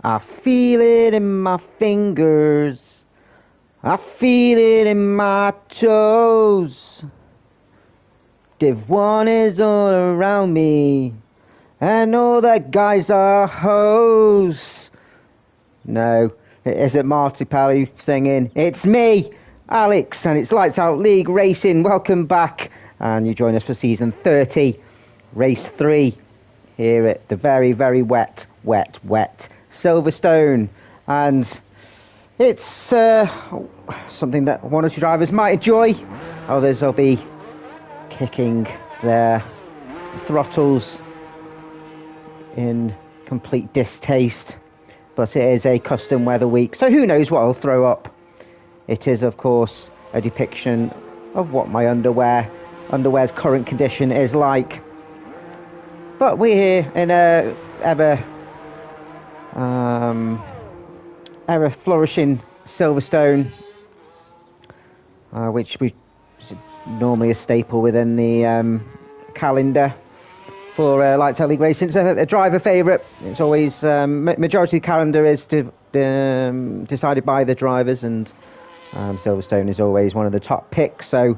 I feel it in my fingers. I feel it in my toes. Div 1 is all around me. And all the guys are hoes. No, it isn't Marty Pally singing. It's me, Alex, and it's Lights Out League Racing. Welcome back. And you join us for season 30, race 3, here at the very, very wet Silverstone. And it's something that one or two drivers might enjoy. Others will be kicking their throttles in complete distaste. But it is a custom weather week, so who knows what I'll throw up. It is, of course, a depiction of what my underwear's current condition is like. But we're here in a ever flourishing Silverstone, which we normally a staple within the calendar for Lights Out League Racing. It's a driver favourite. It's always majority of the calendar is decided by the drivers, and Silverstone is always one of the top picks. So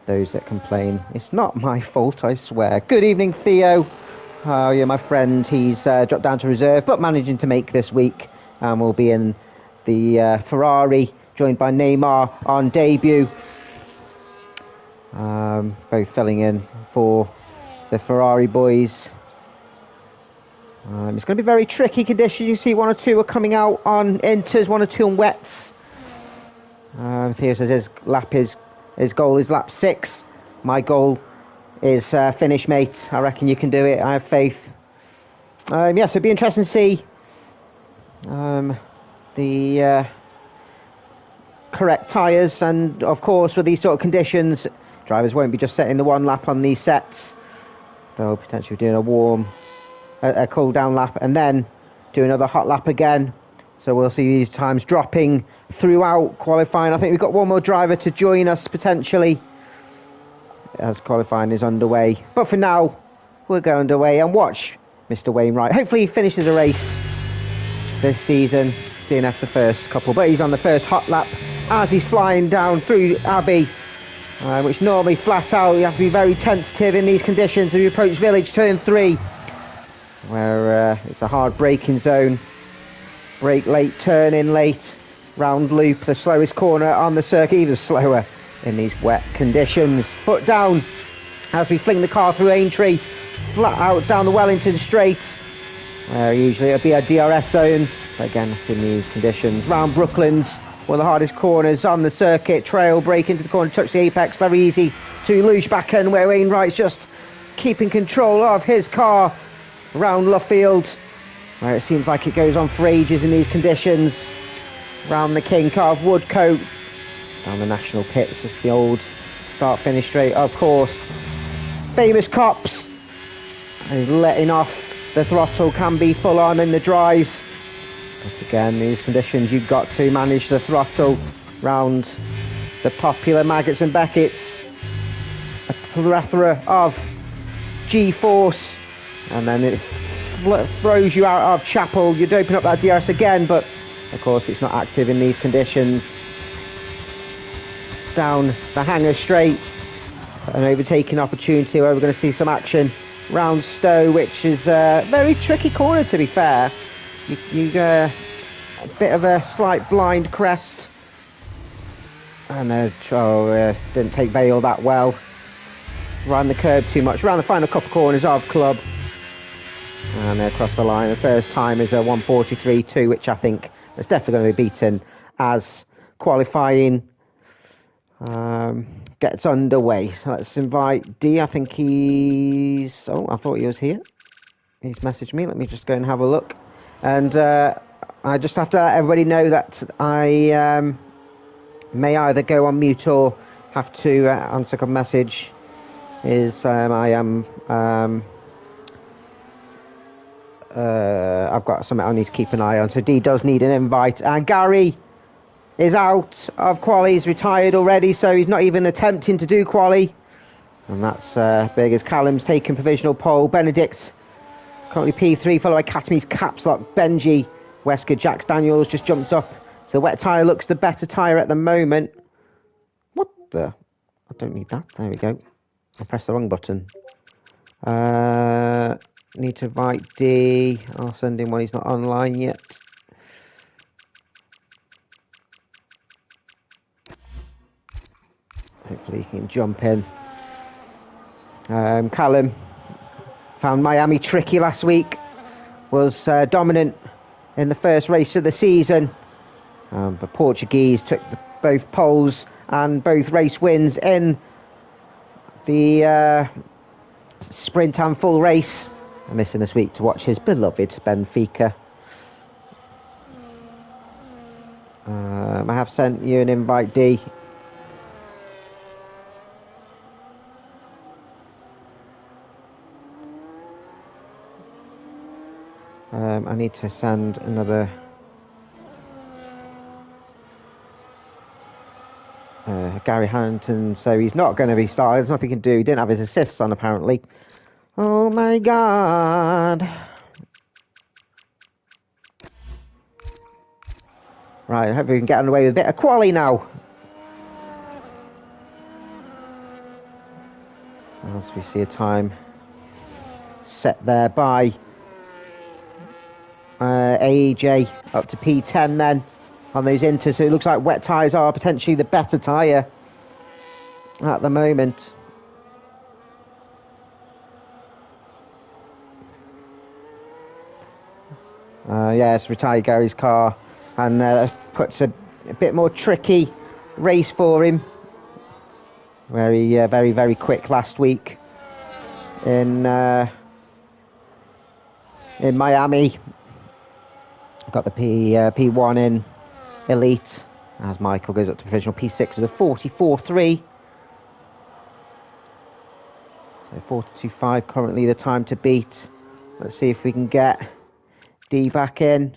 those that complain, it's not my fault, I swear. Good evening, Theo. Oh yeah, my friend. He's dropped down to reserve, but managing to make this week, and will be in the Ferrari, joined by Neymar on debut. Both filling in for the Ferrari boys. It's going to be very tricky conditions. You see one or two are coming out on inters, one or two on wets. Theo says his goal is lap 6. My goal is finish, mate. I reckon you can do it. I have faith. Yes, it'd be interesting to see the correct tyres, and of course with these sort of conditions, drivers won't be just setting the one lap on these sets. They'll potentially be doing a cool down lap and then do another hot lap again. So we'll see these times dropping throughout qualifying. I think we've got one more driver to join us potentially as qualifying is underway. But for now, we'll go underway and watch Mr. Wainwright. Hopefully he finishes a race this season, DNF the first couple. But he's on the first hot lap as he's flying down through Abbey, which normally flat out you have to be very tentative in these conditions as you approach Village Turn 3, where it's a hard braking zone. Brake late, turn in late, round loop, the slowest corner on the circuit, even slower in these wet conditions. Foot down as we fling the car through Aintree, flat out down the Wellington Straight, where usually it'll be a DRS zone, but again in these conditions. Round Brooklands, one of the hardest corners on the circuit, trail brake into the corner, touch the apex, very easy to lose back end, where Wainwright's just keeping control of his car. Round Luffield, where it seems like it goes on for ages in these conditions. Round the King Car of Woodcote, down the National Pits, it's the old start-finish straight, of course. Famous Cops, and letting off the throttle can be full on in the dries. But again, these conditions, you've got to manage the throttle. Round the popular Maggots and Beckett's, a plethora of G-force, and then it throws you out of Chapel. You'd open up that DRS again, but of course it's not active in these conditions. Down the Hanger Straight, an overtaking opportunity where we're going to see some action. Round Stowe, which is a very tricky corner, to be fair. You a bit of a slight blind crest, and didn't take Vale that well. Ran the curb too much. Around the final couple corners of Club, and across the line. The first time is a 1:43.2, which I think is definitely going to be beaten as qualifying gets underway. So let's invite D. I think he's... Oh, I thought he was here. He's messaged me. Let me just go and have a look. And I just have to let everybody know that I may either go on mute or have to answer a message. I've got something I need to keep an eye on. So D does need an invite. And Gary is out of quali. He's retired already, so he's not even attempting to do quali. And that's big, as Callum's taken provisional pole. Benedict's currently P3, followed by Katami's Caps Lock. Benji Wesker Jax Daniels just jumped up. So the wet tyre looks the better tyre at the moment. What the? I don't need that. There we go. I pressed the wrong button. Need to invite D. I'll send him when he's not online yet. Hopefully he can jump in. Callum found Miami tricky last week. Was dominant in the first race of the season. But Portuguese took both poles and both race wins in the sprint and full race. I'm missing this week to watch his beloved Benfica. I have sent you an invite, D. I need to send another Gary Harrington, so he's not going to be started. There's nothing he can do. He didn't have his assists on, apparently. Oh my god. Right, I hope we can get away with a bit of quali now. As we see a time set there by AJ up to P10 then on those inters. So it looks like wet tyres are potentially the better tyre at the moment. Yes, retired Gary's car, and puts a bit more tricky race for him. Very, very quick last week in Miami. Got the P1 in Elite, as Michael goes up to provisional P6 with a 44.3. So 42.5 currently the time to beat. Let's see if we can get D back in.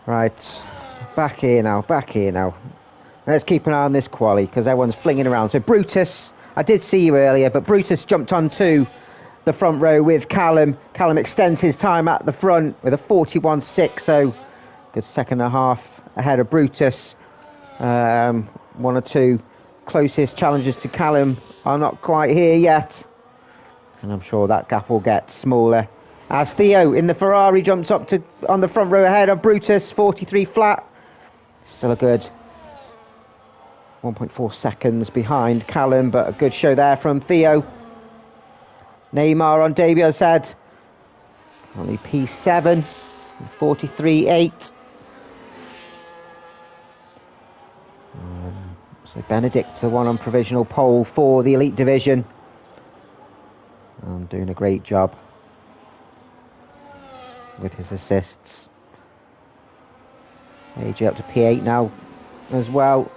Right, back here now. Let's keep an eye on this quali, because everyone's flinging around. So Brutus, I did see you earlier, but Brutus jumped onto the front row with Callum. Callum extends his time at the front with a 41.6, so good second and a half ahead of Brutus. One or two closest challenges to Callum are not quite here yet, and I'm sure that gap will get smaller as Theo in the Ferrari jumps up to on the front row ahead of Brutus, 43 flat. Still a good 1.4 seconds behind Callum, but a good show there from Theo. Neymar on debut, as I said, only P7, 43.8. So Benedict's the one on provisional pole for the Elite Division. Doing a great job with his assists. AJ up to P8 now as well.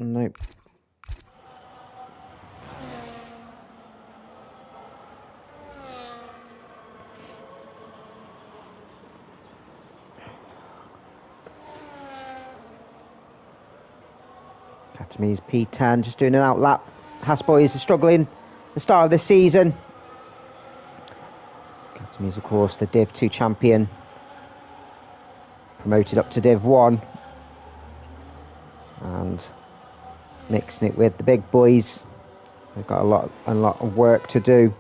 Nope. Academy's P10, just doing an out lap. Haas boys are struggling at the start of the season. Academy's, of course, the Div 2 champion, promoted up to Div 1, and mixing it with the big boys. They've got a lot of work to do.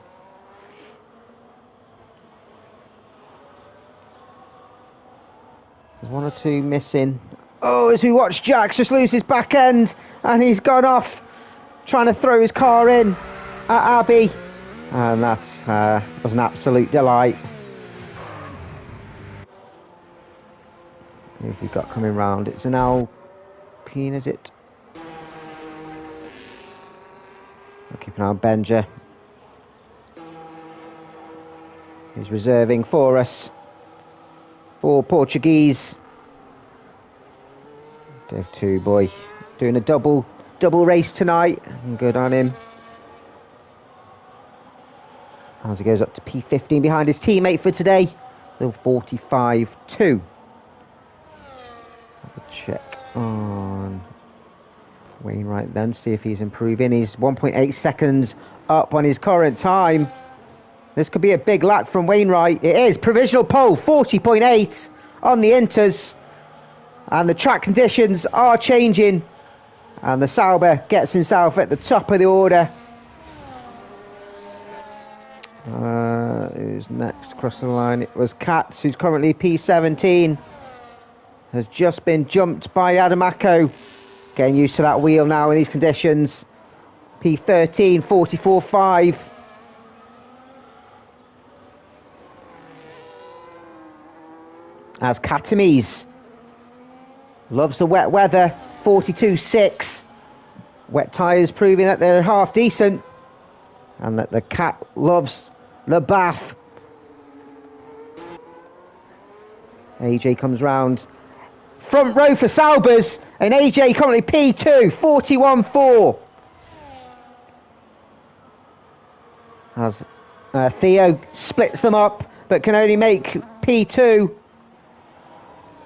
There's one or two missing. Oh, as we watch Jax just lose his back end, and he's gone off trying to throw his car in, at Abbey. And that was an absolute delight. Who have we got coming round? It's an Alpine, is it? We'll keep an eye on Benja. He's reserving for us. 4 Portuguese. Div 2 boy. Doing a double race tonight. Good on him. As he goes up to P15 behind his teammate for today. Little 45.2. Have a check on Wainwright then, see if he's improving. He's 1.8 seconds up on his current time. This could be a big lap from Wainwright. It is. Provisional pole, 40.8 on the Inters. And the track conditions are changing. And the Sauber gets himself at the top of the order. Who's next across the line? It was Katz, who's currently P17. Has just been jumped by Adamako. Getting used to that wheel now in these conditions. P13, 44.5. As Katamise loves the wet weather, 42.6. Wet tyres proving that they're half decent. And that the cat loves the bath. AJ comes round. Front row for Saubers. And AJ currently P2, 41.4. As Theo splits them up, but can only make P2.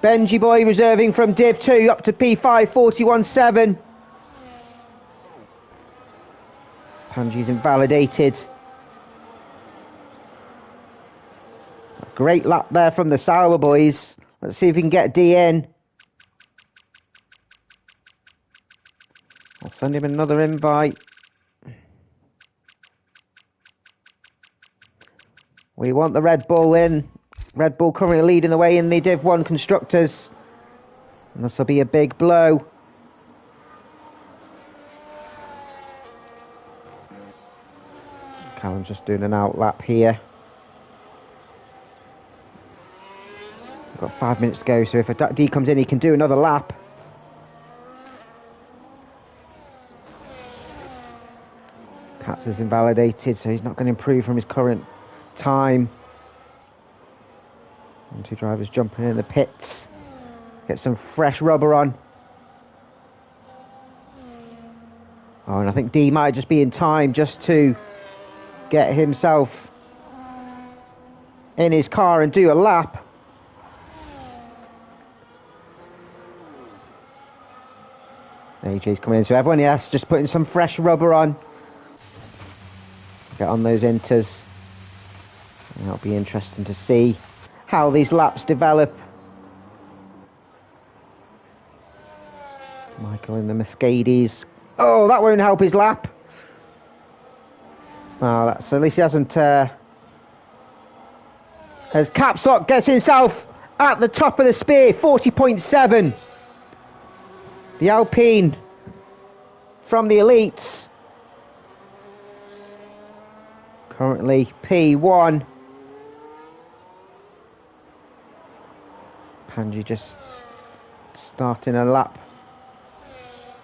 Benji boy reserving from Div 2 up to P5, 41.7. Panji's invalidated. A great lap there from the Sauber boys. Let's see if we can get D in. I'll send him another invite. We want the Red Bull in. Red Bull currently leading the way in the Div 1 Constructors. And this will be a big blow. Callum's just doing an out lap here. We've got 5 minutes to go, so if a D comes in, he can do another lap. Katz is invalidated, so he's not going to improve from his current time. And 2 drivers jumping in the pits. Get some fresh rubber on. Oh, and I think D might just be in time just to get himself in his car and do a lap. AJ's coming in, so everyone, yes, just putting some fresh rubber on. Get on those Inters. And that'll be interesting to see how these laps develop. Michael in the Mercedes. Oh, that won't help his lap. Oh, that's, at least he hasn't. As Capsock gets himself at the top of the spear, 40.7. The Alpine from the elites. Currently P1. Panji just starting a lap.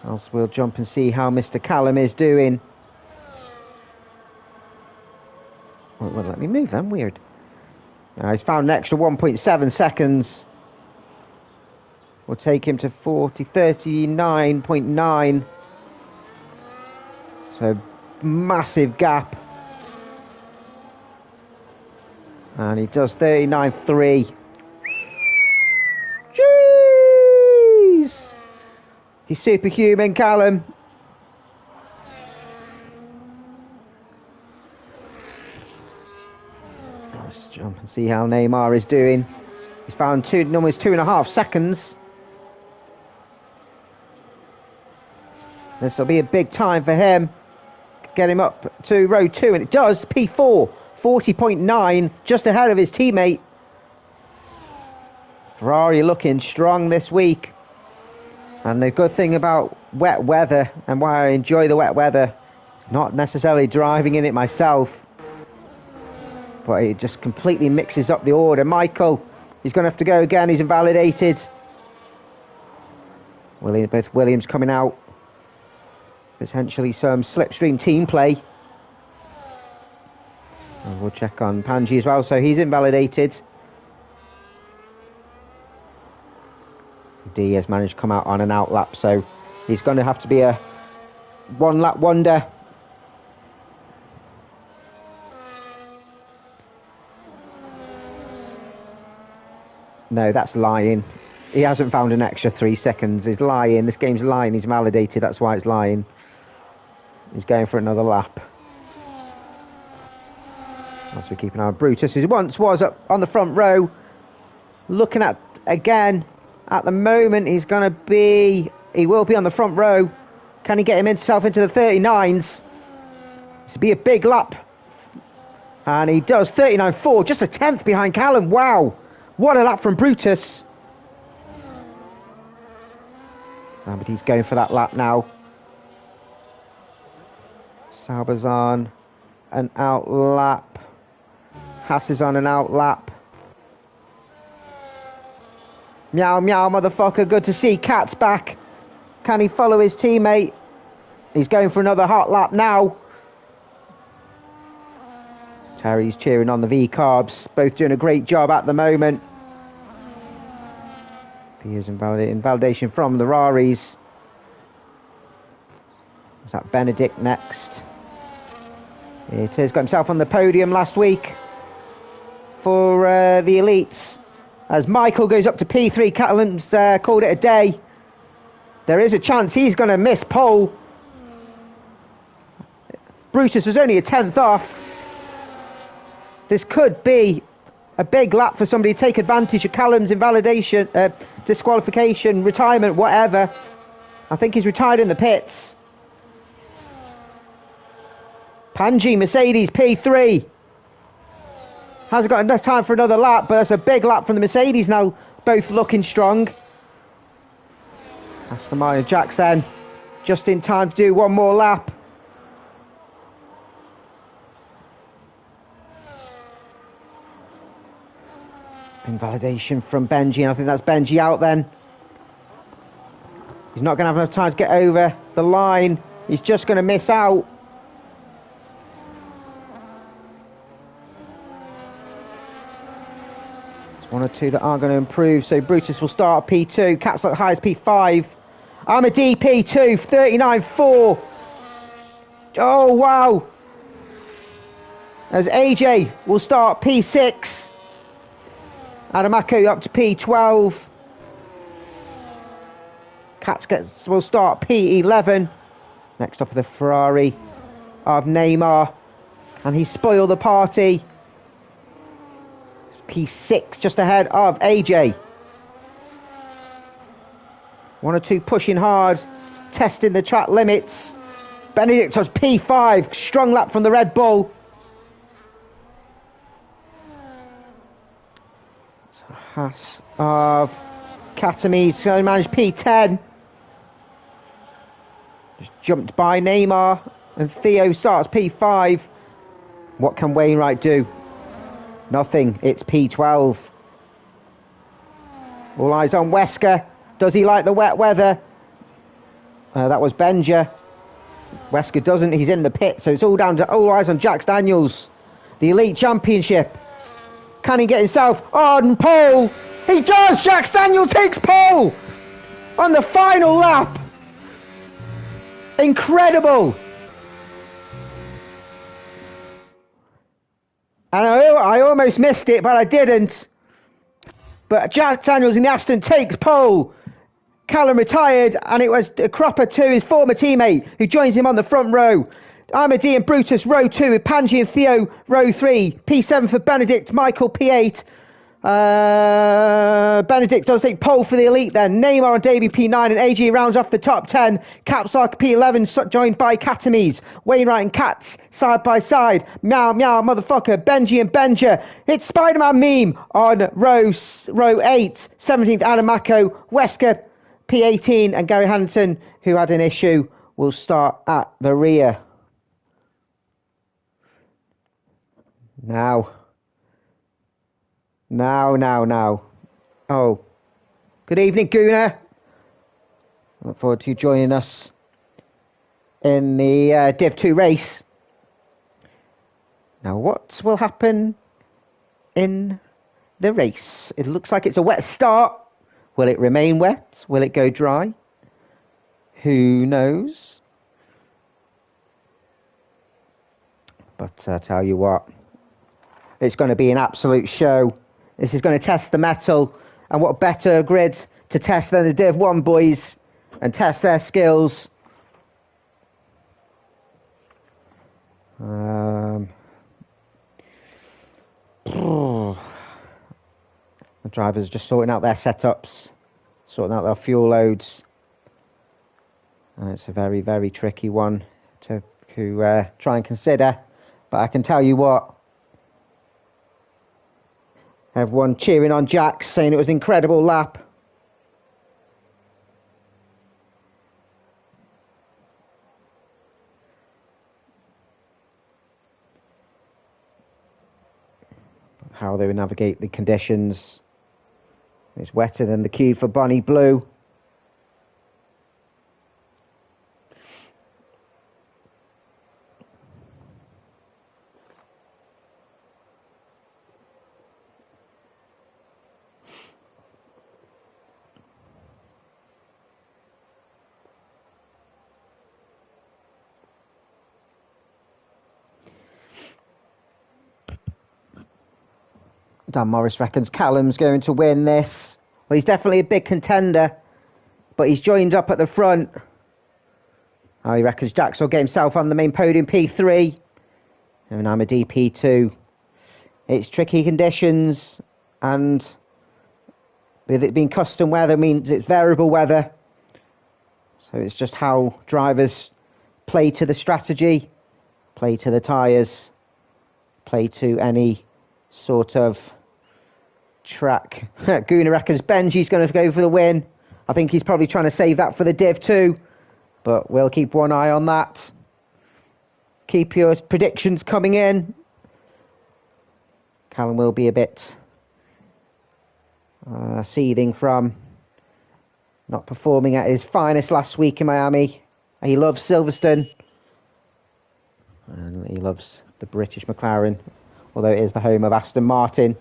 Else we'll jump and see how Mr. Callum is doing. Well, let me move then, weird. Now he's found an extra 1.7 seconds. We'll take him to 39.9. So massive gap. And he does 39.3. Jeez! He's superhuman, Callum. Let's jump and see how Neymar is doing. He's found almost 2.5 seconds. This will be a big time for him. Get him up to row 2, and it does. P4, 40.9, just ahead of his teammate. Ferrari looking strong this week. And the good thing about wet weather, and why I enjoy the wet weather, Not necessarily driving in it myself, but it just completely mixes up the order. Michael, he's going to have to go again. He's invalidated. Both Williams coming out. Potentially some slipstream team play. And we'll check on Panji as well. So he's invalidated. D has managed to come out on an out lap, so he's going to have to be a one lap wonder. No, that's lying. He hasn't found an extra 3 seconds. He's lying. This game's lying. He's validated. That's why it's lying. He's going for another lap. As we keep an eye on Brutus, who once was up on the front row. Looking at, again, at the moment, he will be on the front row. Can he get himself into the 39s? This would be a big lap. And he does, 39.4, just a tenth behind Callum. Wow. What a lap from Brutus. But he's going for that lap now. Sauber's on an out lap. Haas is on an out lap. Meow, meow, motherfucker. Good to see Cat's back. Can he follow his teammate? He's going for another hot lap now. Terry's cheering on the V-Carbs. Both doing a great job at the moment. Here's invalidation from the Raris. Was that Benedict next? It is. Got himself on the podium last week for the elites. As Michael goes up to P3, Callum's called it a day. There is a chance he's going to miss pole. Brutus was only a tenth off. This could be a big lap for somebody to take advantage of Callum's invalidation, disqualification, retirement, whatever. I think he's retired in the pits. Panji, Mercedes, P3. Hasn't got enough time for another lap, but that's a big lap from the Mercedes now, both looking strong. Aston Martin Jacks then, just in time to do one more lap. Invalidation from Benji, and I think that's Benji out then. He's not going to have enough time to get over the line. He's just going to miss out. There's one or two that aren't going to improve, so Brutus will start P2. Caps lock high as P5. I'm a DP2, 39.4. Oh, wow. As AJ will start P6. Adamako up to P12. Cats will start P11. Next up of the Ferrari of Neymar. Can he spoil the party? P6 just ahead of AJ. One or two pushing hard, testing the track limits. Benedict was P5, strong lap from the Red Bull. So Haas of Katamis going to manage P10. Just jumped by Neymar, and Theo starts P5. What can Wainwright do? Nothing, it's P12. All eyes on Wesker. Does he like the wet weather? That was Benja. Wesker doesn't, he's in the pit, so it's all down to all eyes on Jax Daniels. The Elite Championship. Can he get himself on pole? He does! Jax Daniels takes pole! On the final lap! Incredible! And I almost missed it, but I didn't. But Jack Daniels in the Aston takes pole. Callum retired, and it was a cropper to his former teammate, who joins him on the front row. Amadi and Brutus, row 2, with Panji and Theo, row 3. P7 for Benedict, Michael, P8. Benedict does take pole for the elite then. Neymar and Davey, P9, and AG rounds off the top 10. Capsark, P11, joined by Katamis. Wainwright and Katz, side by side. Meow, meow, motherfucker. Benji and Benja. It's Spider-Man meme on row 8. 17th, Adamako. Wesker, P18, and Gary Hanson, who had an issue, will start at the rear. Now. Now. Oh. Good evening, Gooner. Look forward to you joining us in the Div 2 race. Now, what will happen in the race? It looks like it's a wet start. Will it remain wet? Will it go dry? Who knows? But I tell you what, it's going to be an absolute show. This is going to test the mettle. And what better grid to test than the Div 1 boys and test their skills. The drivers are just sorting out their setups, sorting out their fuel loads. And it's a very, very tricky one to try and consider. But I can tell you what, everyone cheering on Jax, saying it was an incredible lap. How they would navigate the conditions. It's wetter than the queue for Bonnie Blue. Dan Morris reckons Callum's going to win this. Well, he's definitely a big contender, but he's joined up at the front. Oh, he reckons Jax will get himself on the main podium, P3. And I'm a DP2. It's tricky conditions, and with it being custom weather means it's variable weather. So it's just how drivers play to the strategy, play to the tyres, play to any sort of track. Guna reckons Benji's going to go for the win. I think he's probably trying to save that for the Div 2, but we'll keep one eye on that. Keep your predictions coming in. Callum will be a bit seething from not performing at his finest last week in Miami. He loves Silverstone, and he loves the British McLaren, although it is the home of Aston Martin.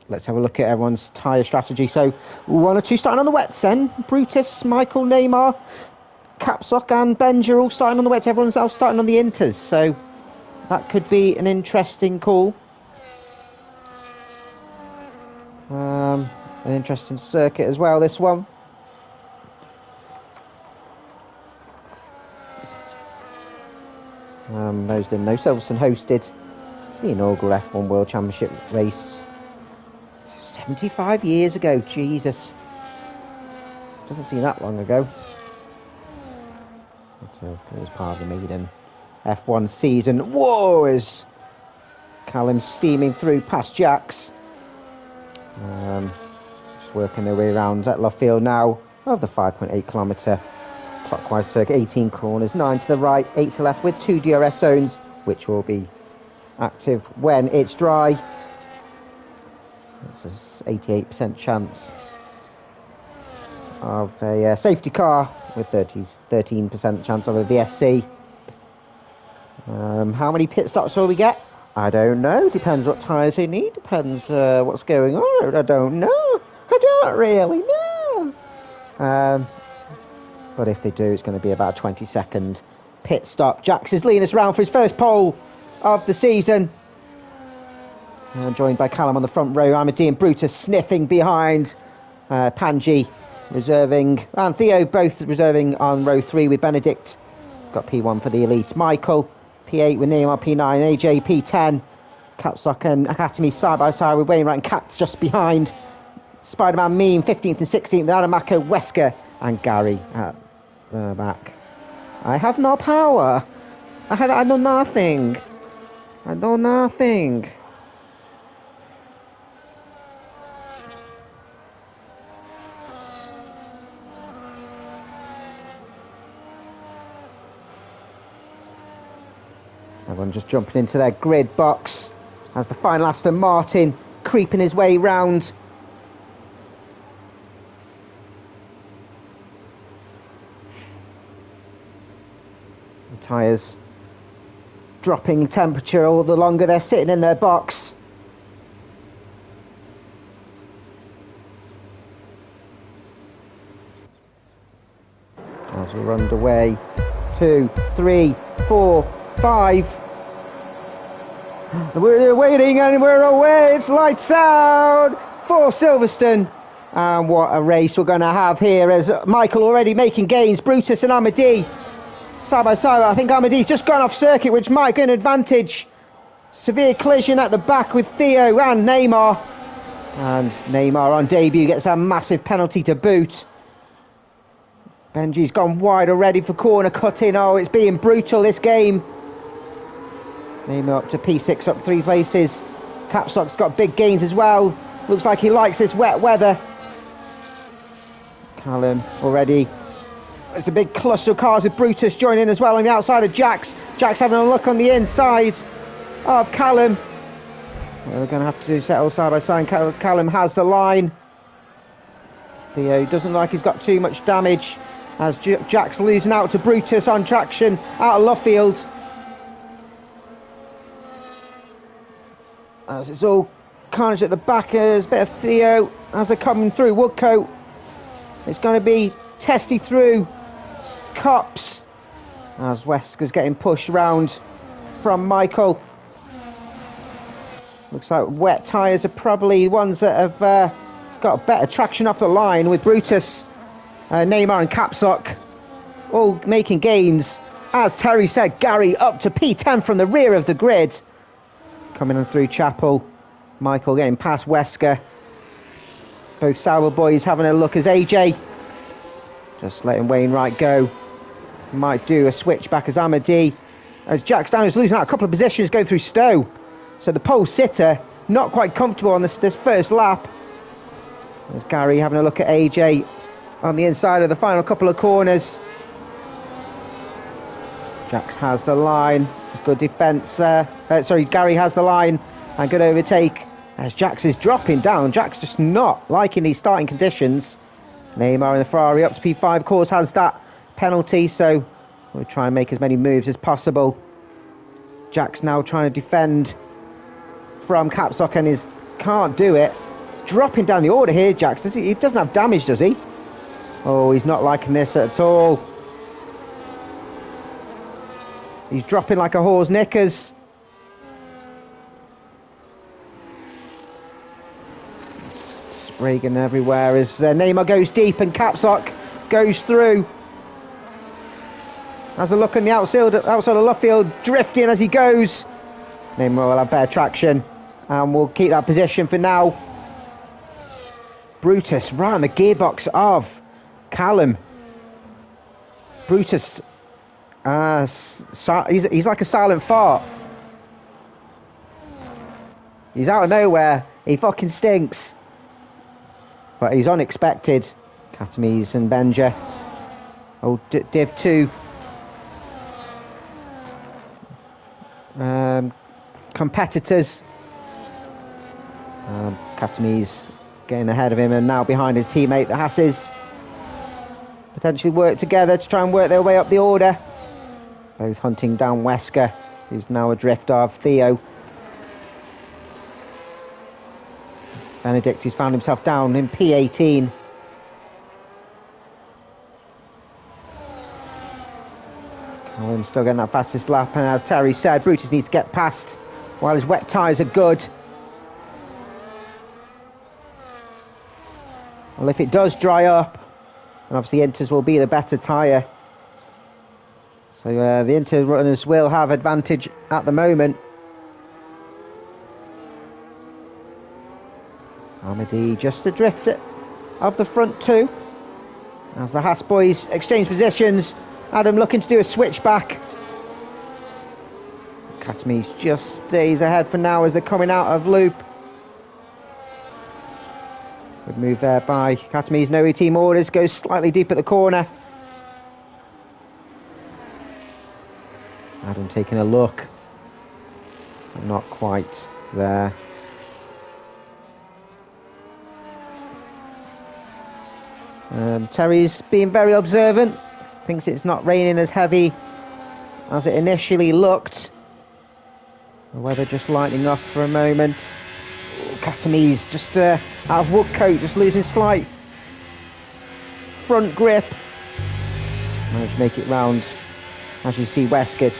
Let's have a look at everyone's tyre strategy. So 1 or 2 starting on the wets then. Brutus, Michael, Neymar, Capsock and Benja all starting on the wets. Everyone's else starting on the inters. So that could be an interesting call. An interesting circuit as well, this one. Those didn't know, Silverstone hosted the inaugural F1 World Championship race 75 years ago. Jesus, doesn't seem that long ago. It was part of the maiden F1 season. Whoa, is Callum steaming through past Jax. Just working their way around at Luffield now of the 5.8 kilometre clockwise circuit. 18 corners, 9 to the right, 8 to the left, with 2 DRS zones, which will be active when it's dry. It's an 88% chance of a safety car, with 13% chance of a VSC. How many pit stops will we get? I don't know. Depends what tyres they need. Depends what's going on. I don't know. I don't really know. But if they do, it's going to be about a 20-second pit stop. Jax is leading us around for his first pole of the season. Joined by Callum on the front row. Amadi and Brutus sniffing behind. Panji reserving, and Theo both reserving on row 3 with Benedict. Got P1 for the elite. Michael P8 with Neymar P9. AJ P10. Capsock and Academy side by side with Wainwright and Katz just behind. Spider-Man Meme 15th and 16th. Adamako, Wesker and Gary at the back. I have no power. I know nothing. I know nothing. Everyone just jumping into their grid box. as the final Aston Martin creeping his way round. The tyres dropping temperature all the longer they're sitting in their box. As we're underway, 2, 3, 4, 5. We're waiting and we're away. It's lights out for Silverstone. And what a race we're going to have here, as Michael already making gains. Brutus and Amadi side by side. I think Amadi's just gone off circuit, which might get an advantage. Severe collision at the back with Theo and Neymar. And Neymar on debut gets a massive penalty to boot. Benji's gone wide already for corner cutting. Oh, it's being brutal, this game. Neymar up to P6, up 3 places. Capstock's got big gains as well. Looks like he likes this wet weather. Callum already. It's a big cluster of cars with Brutus joining as well on the outside of Jax. Jax having a look on the inside of Callum. Well, they're going to have to settle side by side. Callum has the line. Theo doesn't like he's got too much damage, as Jack's losing out to Brutus on traction out of Luffield. As it's all carnage at the back, there's a bit of Theo as they're coming through Woodcote. It's going to be testy through Cops as Wesker's getting pushed round from Michael. Looks like wet tyres are probably ones that have got better traction off the line, with Brutus, Neymar and Capsock all making gains. As Terry said, Gary up to P10 from the rear of the grid. Coming on through Chapel. Michael getting past Wesker. Both Sauber boys having a look as AJ just letting Wainwright go. Might do a switch back as Amadi. As Jack's down is losing out a couple of positions going through Stowe. So the pole sitter not quite comfortable on this first lap. As Gary having a look at AJ on the inside of the final couple of corners. Jax has the line. Good defence there. Gary has the line and good overtake as Jax is dropping down. Jax just not liking these starting conditions. Neymar in the Ferrari up to P5, of course, has that penalty, so we'll try and make as many moves as possible. Jax now trying to defend from Capsock and can't do it. Dropping down the order here, Jax. He doesn't have damage, does he? Oh, he's not liking this at all. He's dropping like a whore's knickers. Spraying everywhere as Neymar goes deep and Capsock goes through. Has a look on the outside of Luffield, drifting as he goes. Neymar will have better traction and we'll keep that position for now. Brutus right on the gearbox of Callum. Brutus, he's like a silent fart. He's out of nowhere. He fucking stinks. But he's unexpected. Katames and Benja. Oh, Div 2. Competitors. Katames getting ahead of him and now behind his teammate, the Hasses. Potentially work together to try and work their way up the order. Both hunting down Wesker, who's now adrift of Theo. Benedict, who's found himself down in P18. Callum still getting that fastest lap, and as Terry said, Brutus needs to get past while his wet tyres are good. Well, if it does dry up, and obviously Inters will be the better tyre. So the Inter runners will have advantage at the moment. Amadi just adrift of the front two. As the Haas boys exchange positions. Adam looking to do a switchback. Katames just stays ahead for now as they're coming out of loop. Good move there by Katames. No team orders. Goes slightly deep at the corner. Adam taking a look. Not quite there. Terry's being very observant. Thinks it's not raining as heavy as it initially looked. The weather just lightening up for a moment. Katami's just out of Woodcote, just losing slight front grip. Managed to make it round. As you see, Wesker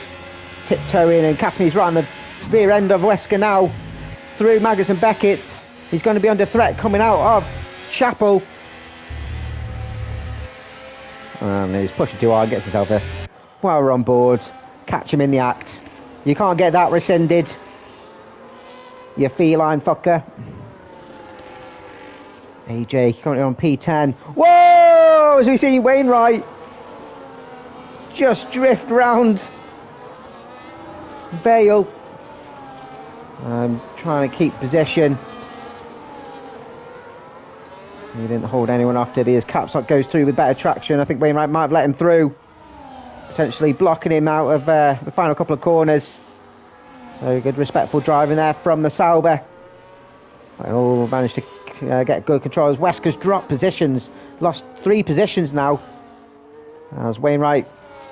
tiptoeing, and Katami's right on the rear end of Wesker now. Through Maggotts and Beckett's. He's going to be under threat coming out of Chapel. And he's pushing too hard, gets himself a while we're on board. Catch him in the act. You can't get that rescinded, you feline fucker. AJ currently on P10. Whoa! As we see Wainwright just drift round Vale. Trying to keep position. He didn't hold anyone off, did he? As Capsock goes through with better traction. I think Wainwright might have let him through, potentially blocking him out of the final couple of corners. So good respectful driving there from the Sauber. All managed to get good control as Wesker's dropped positions, lost 3 positions now. As Wainwright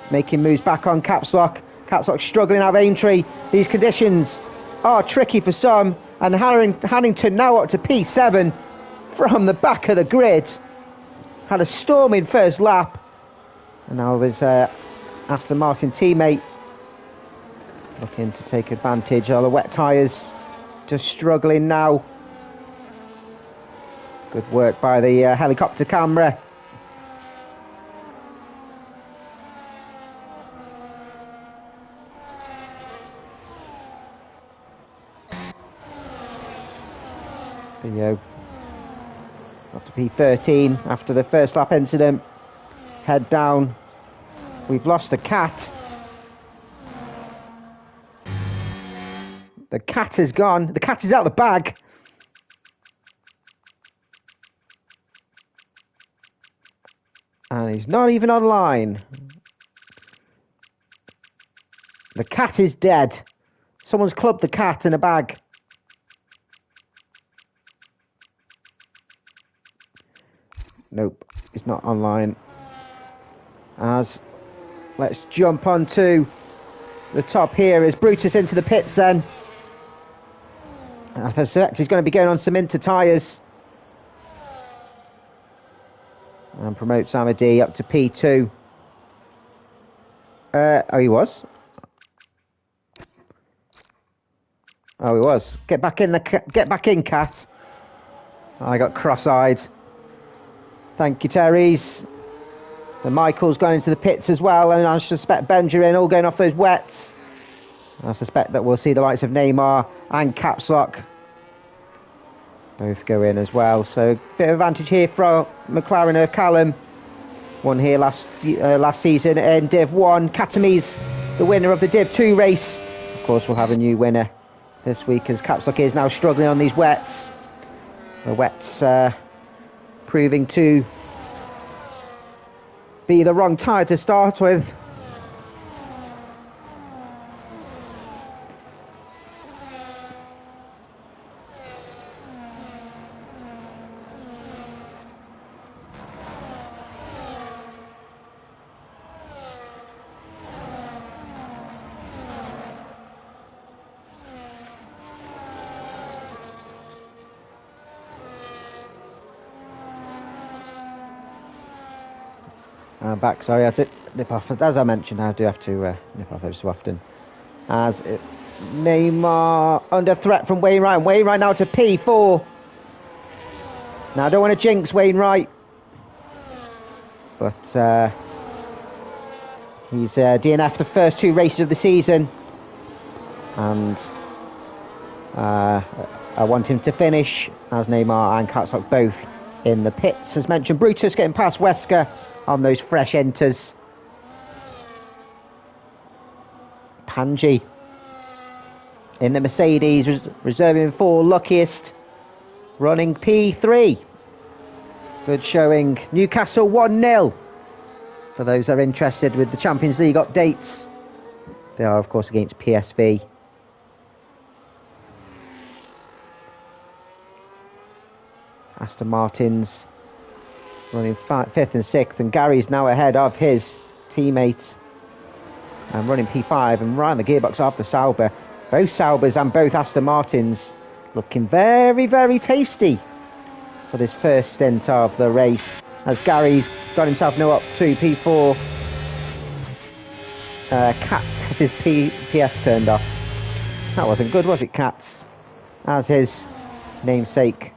making moves back on Capsock. Capsock struggling out of Aintree. These conditions are tricky for some, and Hannington now up to P7 from the back of the grid. Had a storming first lap, and now there's Aston Martin teammate looking to take advantage of the wet tyres, just struggling now. Good work by the helicopter camera. Theo up to P13 after the first lap incident. Head down. We've lost the cat. The cat is gone. The cat is out of the bag. And he's not even online. The cat is dead. Someone's clubbed the cat in a bag. Nope, it's not online. As let's jump onto the top here as Brutus into the pits then. I suspect he's going to be going on some Inter tyres. And promotes Amadi up to P2. Oh, he was? Oh, he was. Get back in, Cat. I got cross-eyed. Thank you, Terry's. The Michael's going into the pits as well, and I suspect Benjamin all going off those wets. I suspect that we'll see the likes of Neymar and Capsock both go in as well. So bit of advantage here for McLaren or Callum. Won here last season in Div 1. Katami's the winner of the Div 2 race. Of course, we'll have a new winner this week as Capsock is now struggling on these wets. The wets proving to be the wrong tyre to start with. Back, sorry, I had to nip off. As I mentioned, I do have to nip off every so often. As Neymar under threat from Wainwright, and Wainwright now to P4. Now I don't want to jinx Wainwright, but he's DNF the first 2 races of the season, and I want him to finish as Neymar and Capsock both in the pits. As mentioned, Brutus getting past Wesker on those fresh enters. Panji in the Mercedes, reserving for luckiest, running P3. Good showing. Newcastle 1-0. For those that are interested with the Champions League updates, they are of course against PSV. Aston Martin's running 5th and 6th, and Gary's now ahead of his teammates and running P5 and right on the gearbox after Sauber. Both Saubers and both Aston Martins looking very, very tasty for this first stint of the race, as Gary's got himself now up to P4. Katz has his PS turned off. That wasn't good, was it, Katz? As his namesake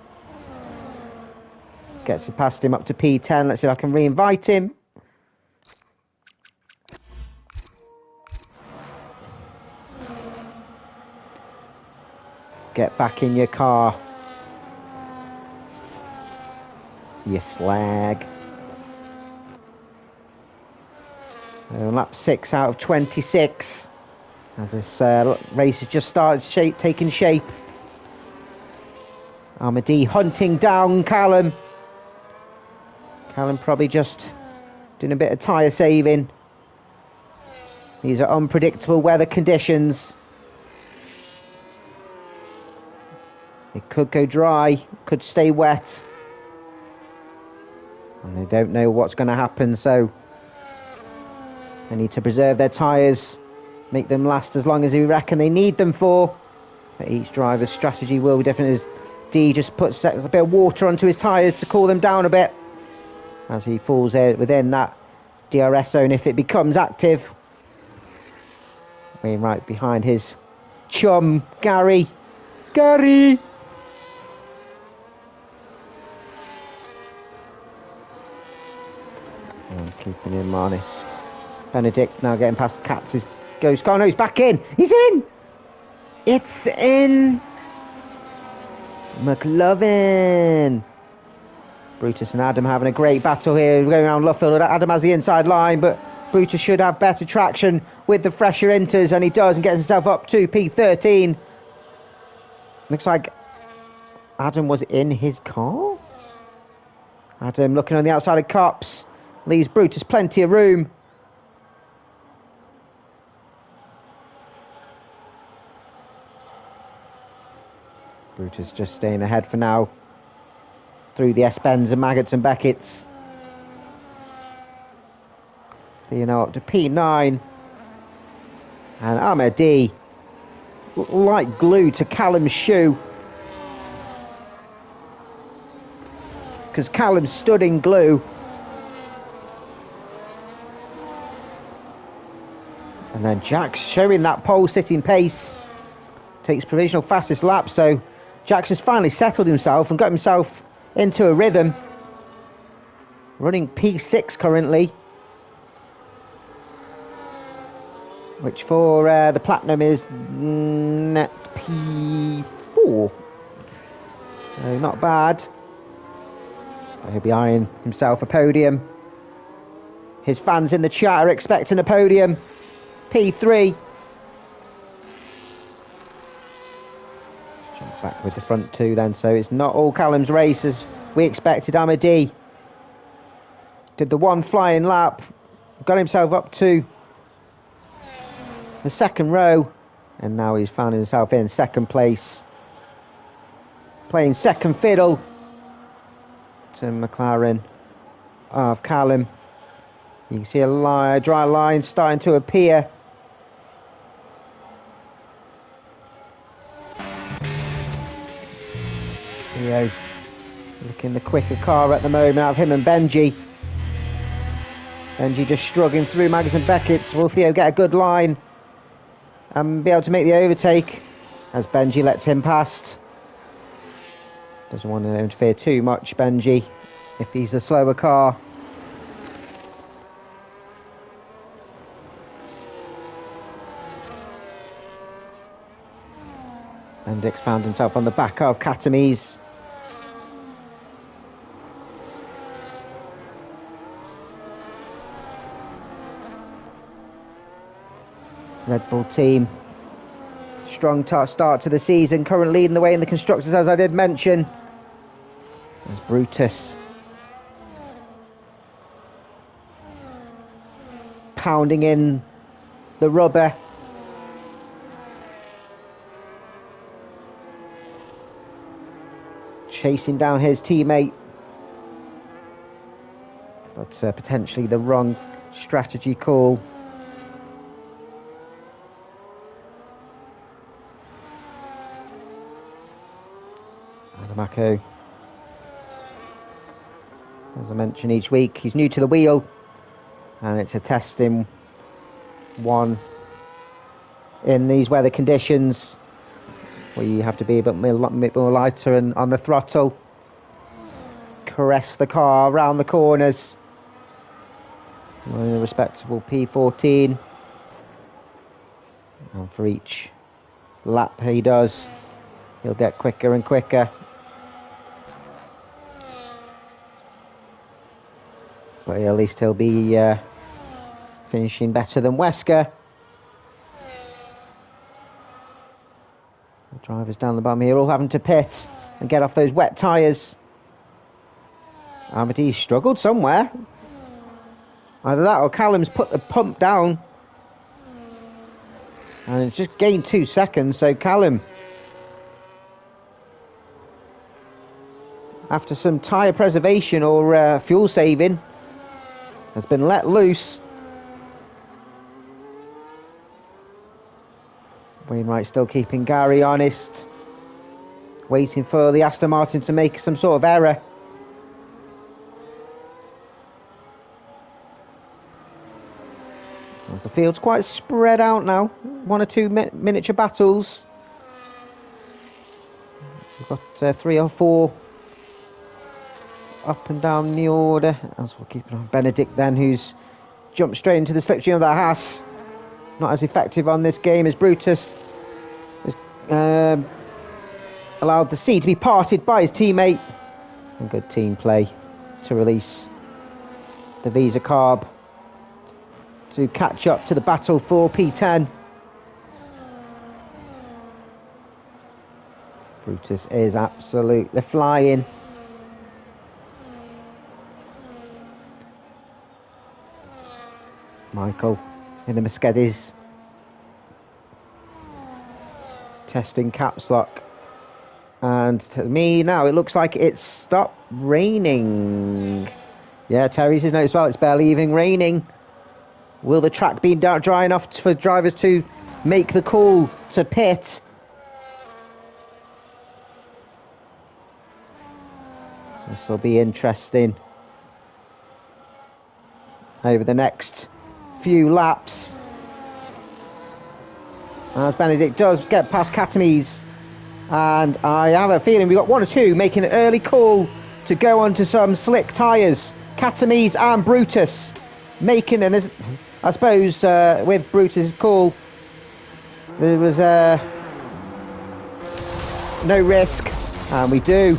gets it past him up to P10. Let's see if I can re-invite him. Get back in your car, you slag. Lap 6 out of 26 as this race has just started taking shape. Armady hunting down Callum. Callum probably just doing a bit of tyre saving. These are unpredictable weather conditions. It could go dry, could stay wet, and they don't know what's going to happen, so they need to preserve their tyres, make them last as long as they reckon they need them for. But each driver's strategy will be different. As D just puts a bit of water onto his tyres to cool them down a bit as he falls within that DRS zone if it becomes active. Being right behind his chum, Gary. Gary! Keeping him honest. Benedict now getting past Katz. Oh no, he's back in. He's in. It's in. McLovin. Brutus and Adam having a great battle here. We're going around Luffield. Adam has the inside line, but Brutus should have better traction with the fresher inters, and he does, and gets himself up to P13. Looks like Adam was in his car. Adam looking on the outside of Cops. Leaves Brutus plenty of room. Brutus just staying ahead for now through the S-Bens and Maggots and Beckett's. So you know, up to P9. And Ahmed D, like glue to Callum's shoe. Because Callum stood in glue. And then Jack's showing that pole sitting pace. Takes provisional fastest lap, so Jack's has finally settled himself and got himself into a rhythm. Running P6 currently. Which for the Platinum is net P4. So not bad. So he'll be eyeing himself a podium. His fans in the chat are expecting a podium. P3. Jump back with the front two then, so it's not all Callum's race as we expected. Amadi did the one flying lap, got himself up to the second row, and now he's found himself in second place, playing second fiddle to McLaren of Callum. You can see a dry line starting to appear. Theo looking the quicker car at the moment out of him and Benji. Benji just struggling through Maggots and Beckett's. Will Theo get a good line and be able to make the overtake as Benji lets him past? Doesn't want to interfere too much, Benji, if he's the slower car. Bendix found himself on the back of Katamise. Red Bull team, strong start to the season, currently leading the way in the constructors, as I did mention. There's Brutus pounding in the rubber. chasing down his teammate. But potentially the wrong strategy call. Adamako, as I mention each week, he's new to the wheel, and it's a testing one in these weather conditions where you have to be a bit more lighter and on the throttle, caress the car around the corners. A respectable P14, and for each lap he does, he'll get quicker and quicker. But at least he'll be finishing better than Wesker. The drivers down the bottom here all having to pit and get off those wet tyres. Amity struggled somewhere. Either that or Callum's put the pump down. And it's just gained 2 seconds, so Callum, after some tyre preservation or fuel saving, has been let loose. Wainwright still keeping Gary honest, waiting for the Aston Martin to make some sort of error. The field's quite spread out now. 1 or 2 miniature battles. We've got 3 or 4 up and down the order. As we'll keep an eye on Benedict then, who's jumped straight into the slipstream of that Haas. Not as effective on this game as Brutus has allowed the sea to be parted by his teammate. And good team play to release the Visa Carb to catch up to the battle for P10. Brutus is absolutely flying. Michael in the Mercedes, testing caps lock. And to me now, it looks like it's stopped raining. Yeah, Terry says no as well, it's barely even raining. Will the track be dry enough for drivers to make the call to pit? This will be interesting over the next few laps. As Benedict does get past Katames, and I have a feeling we've got 1 or 2 making an early call to go onto some slick tyres. Katames and Brutus making, and I suppose with Brutus' call there was no risk, and we do.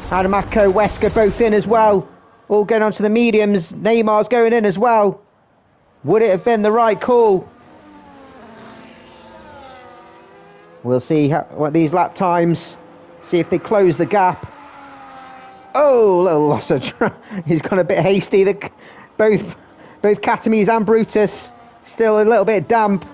Adamako, Wesker both in as well, all going onto the mediums. Neymar's going in as well. Would it have been the right call? We'll see what these lap times, see if they close the gap. Oh, little loss of he's gone a bit hasty. Both Katames and Brutus still a little bit damp.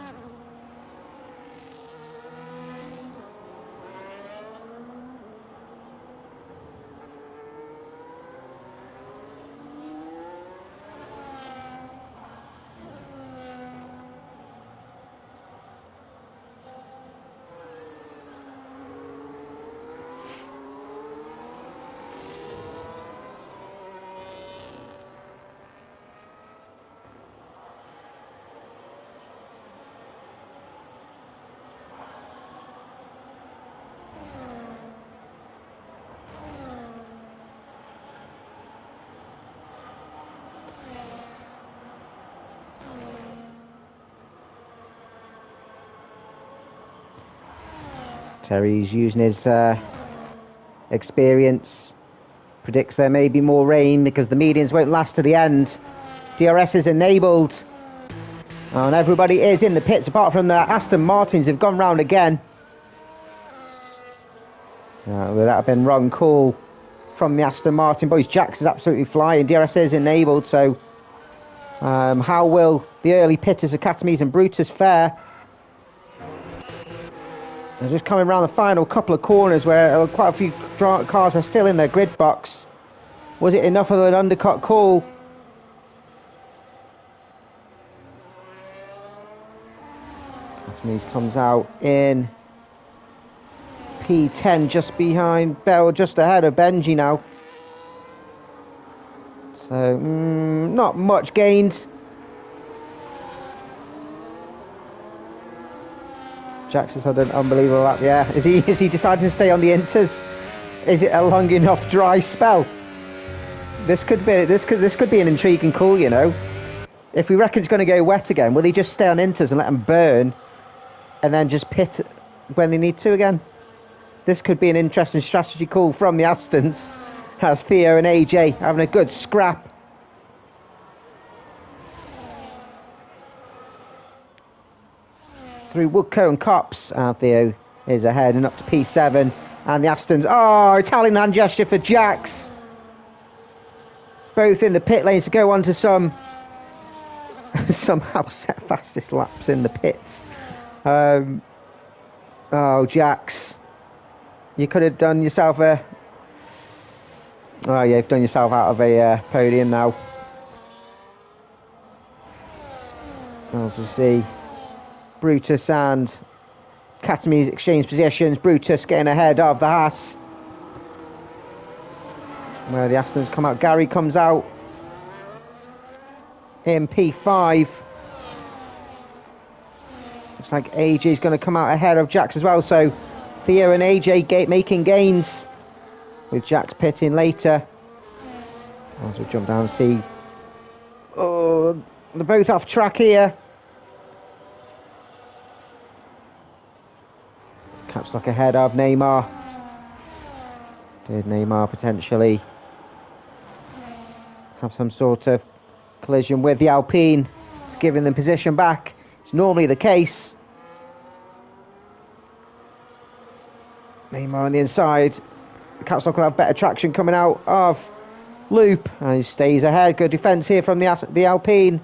Terry's using his experience. Predicts there may be more rain because the medians won't last to the end. DRS is enabled. And everybody is in the pits apart from the Aston Martins who've gone round again. Well, that have been wrong call from the Aston Martin boys. Jax is absolutely flying. DRS is enabled, so how will the early pitters of Katames and Brutus fare? They're just coming around the final couple of corners where quite a few cars are still in their grid box. Was it enough of an undercut call? Katamiz comes out in P10, just behind Bell, just ahead of Benji now. So, not much gained. Jackson's had an unbelievable lap. Yeah, is he deciding to stay on the inters? Is it a long enough dry spell? This could be an intriguing call, you know. If we reckon it's going to go wet again, will he just stay on inters and let them burn, and then just pit when they need to again? This could be an interesting strategy call from the Astons. Has Theo and AJ having a good scrap. Through Woodcote and Copse, and Theo is ahead and up to P7. And the Astons, Italian hand gesture for Jax. Both in the pit lanes to go on to somehow set fastest laps in the pits. Jax, you could have done yourself a... Oh, yeah, you've done yourself out of a podium now. As we see, Brutus and Katamiz exchange positions. Brutus getting ahead of the Haas. Where the Astons come out. Gary comes out in P5. Looks like AJ's going to come out ahead of Jax as well. So Theo and AJ making gains, with Jax pitting later. As we jump down and see, they're both off track here. Caps lock ahead of Neymar. Did Neymar potentially have some sort of collision with the Alpine, giving them position back? It's normally the case. Neymar on the inside. Caps lock will have better traction coming out of Loop, and he stays ahead. Good defence here from the Alpine.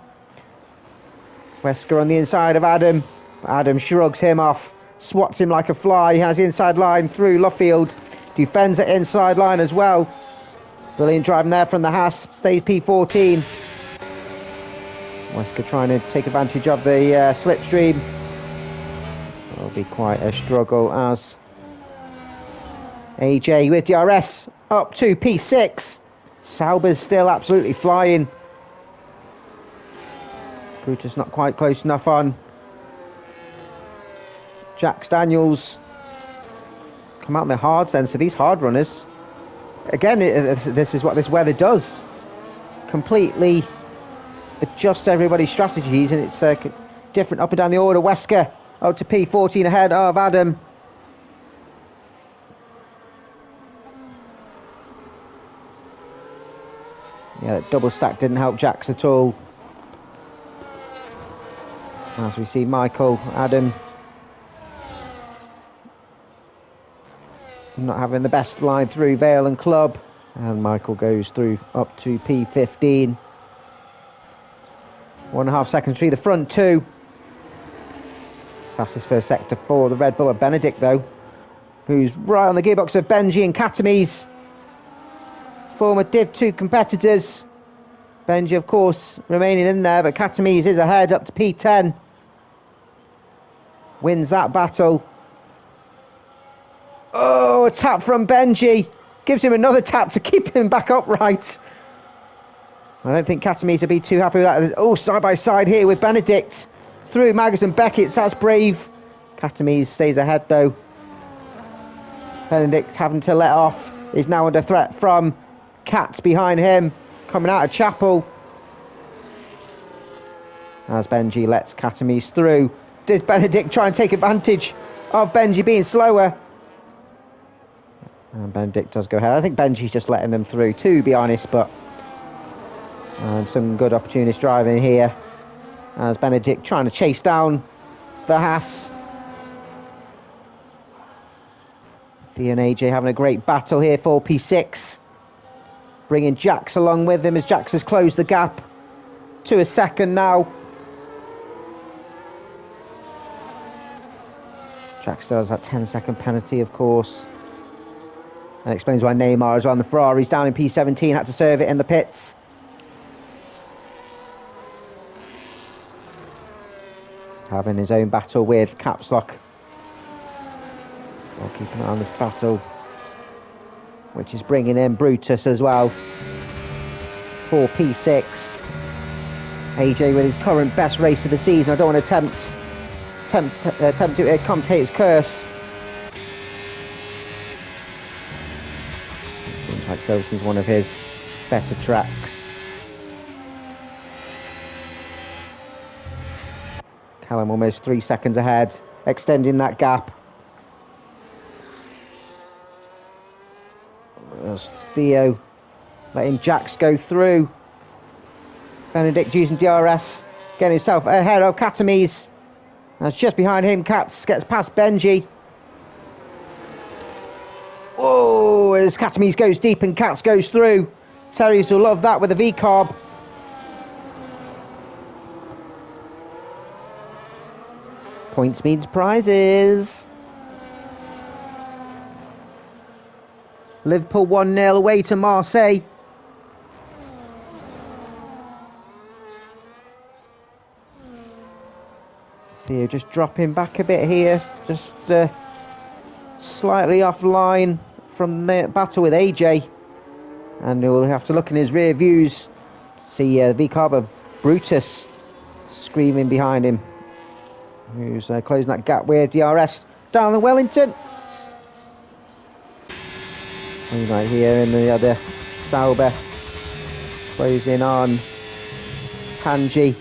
Wesker on the inside of Adam. Adam shrugs him off, swats him like a fly. He has the inside line through Luffield. Defends the inside line as well. Brilliant driving there from the Haas. Stays P14. Wesker trying to take advantage of the slipstream. It'll be quite a struggle as AJ with DRS up to P6. Sauber's still absolutely flying. Brutus not quite close enough on Jax Daniels. Come out in the hards then, so these hard runners, again, this is what this weather does. Completely adjust everybody's strategies, and it's different up and down the order. Wesker up to P14 ahead of Adam. Yeah, that double stack didn't help Jax at all. As we see Michael, Adam not having the best line through Vale and Club, and Michael goes through up to P15. 1.5 seconds through the front two. Fastest first sector for the Red Bull of Benedict though, who's right on the gearbox of Benji and Katamiz, former Div 2 competitors. Benji of course remaining in there, but Katamiz is ahead up to P10. Wins that battle. Oh, a tap from Benji. Gives him another tap to keep him back upright. I don't think Katamiz will be too happy with that. Oh, side by side here with Benedict. Through Magus and Beckett. That's brave. Katamiz stays ahead though. Benedict having to let off. Is now under threat from Katz behind him. Coming out of Chapel. As Benji lets Katamiz through. Did Benedict try and take advantage of Benji being slower? And Benedict does go ahead. I think Benji's just letting them through, to be honest, but some good opportunist driving here. As Benedict trying to chase down the Haas. Theo and AJ having a great battle here for P6. Bringing Jax along with him as Jax has closed the gap to a second now. Jack still has that 10-second penalty, of course. That explains why Neymar as well. And the Ferrari's down in P17, had to serve it in the pits. Having his own battle with Caps Lock. Well, keeping an eye on this battle, which is bringing in Brutus as well for P6. AJ with his current best race of the season. I don't want to attempt to commentate his curse. Seems like Silverstone's one of his better tracks. Callum almost 3 seconds ahead, extending that gap. There's Theo letting Jax go through. Benedict using DRS, getting himself ahead of Katames. That's just behind him. Katz gets past Benji. Oh, as Katames goes deep and Katz goes through. Terry's will love that with a V-carb. Points means prizes. Liverpool 1-0 away to Marseille. Theo just dropping back a bit here, just slightly offline from the battle with AJ, and we'll have to look in his rear views to see the V-carb of Brutus screaming behind him, who's closing that gap with DRS down the Wellington. And right here in the other Sauber, closing on Hanji.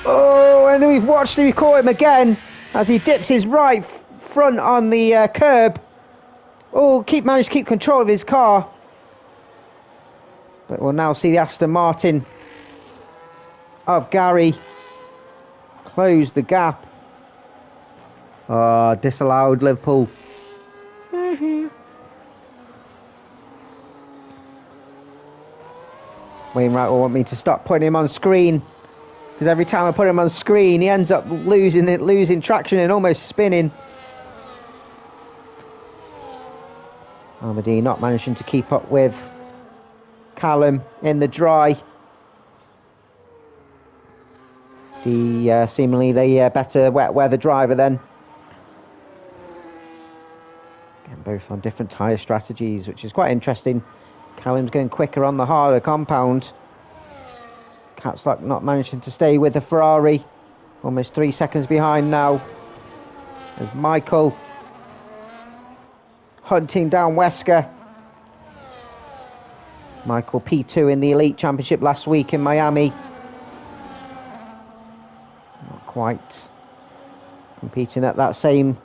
Oh, and we've watched him, we caught him again as he dips his right front on the curb. Oh, managed to keep control of his car. But we'll now see the Aston Martin of Gary close the gap. Disallowed Liverpool. Wainwright will want me to stop putting him on screen, because every time I put him on screen he ends up losing traction and almost spinning. Armady not managing to keep up with Callum in the dry. Seemingly the better wet weather driver then. Again, both on different tyre strategies, which is quite interesting. Callum's going quicker on the harder compound. Catslock not managing to stay with the Ferrari. Almost 3 seconds behind now. There's Michael hunting down Wesker. Michael P2 in the Elite Championship last week in Miami. Not quite competing at that same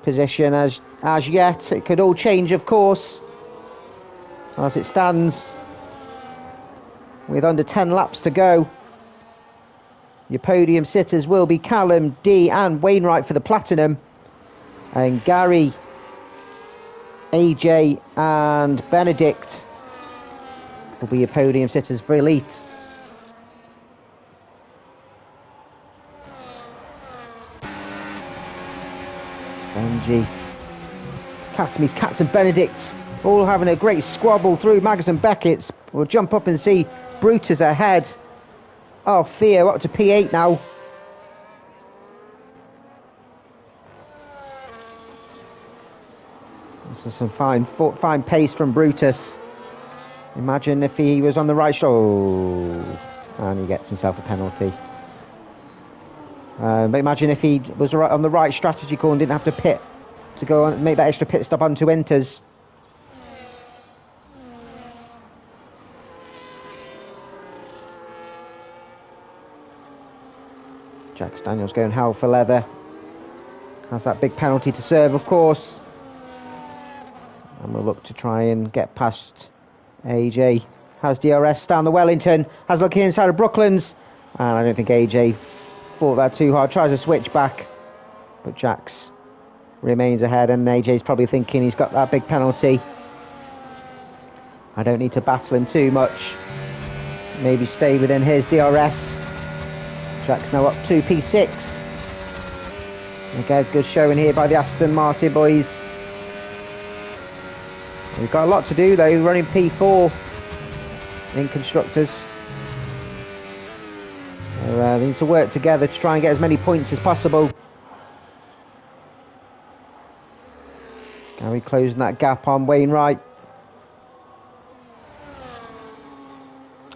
position as yet. It could all change, of course. As it stands, with under 10 laps to go, your podium sitters will be Callum, D and Wainwright for the Platinum, and Gary, AJ and Benedict will be your podium sitters for Elite. Benji, Katz and Benedict all having a great squabble through Maggers and Beckett's. We'll jump up and see Brutus ahead of Theo, up to P8 now. This is some fine pace from Brutus. Imagine if he was on the right and he gets himself a penalty. But imagine if he was on the right strategy call and didn't have to pit to go on, make that extra pit stop onto Inters. Jax Daniels going hell for leather. Has that big penalty to serve, of course. And we'll look to try and get past AJ. Has DRS down the Wellington. Has a look inside of Brooklands. And I don't think AJ fought that too hard. Tries to switch back. But Jax remains ahead. And AJ's probably thinking he's got that big penalty. I don't need to battle him too much. Maybe stay within his DRS. Jack's now up to P6. Again, good showing here by the Aston Martin boys. We've got a lot to do though, running P4 in constructors. So, they need to work together to try and get as many points as possible. Gary closing that gap on Wainwright.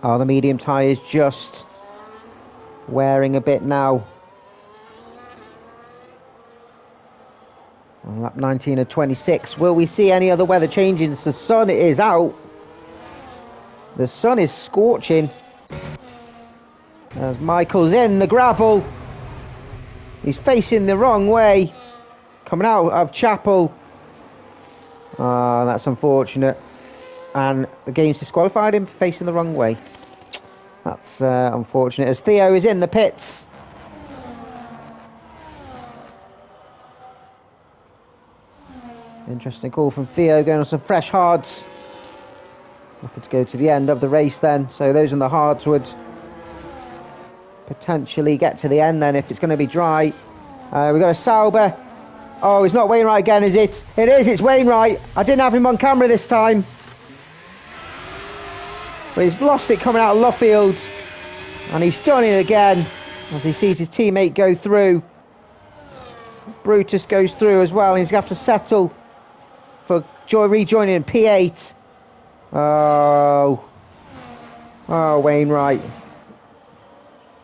Oh, the medium tyre is just wearing a bit now. On lap 19 of 26. Will we see any other weather changes? The sun is out. The sun is scorching. As Michael's in the gravel. He's facing the wrong way. Coming out of Chapel. Oh, that's unfortunate. And the game's disqualified him for facing the wrong way. That's unfortunate. As Theo is in the pits. Interesting call from Theo, going on some fresh hards. Looking to go to the end of the race then. So those on the hards would potentially get to the end then if it's going to be dry. We've got a Sauber. Oh, it's not Wainwright again, is it? It is, it's Wainwright. I didn't have him on camera this time. But he's lost it coming out of Luffield. And he's done it again as he sees his teammate go through. Brutus goes through as well, and he's going to have to settle for rejoining in P8. Oh, Wainwright.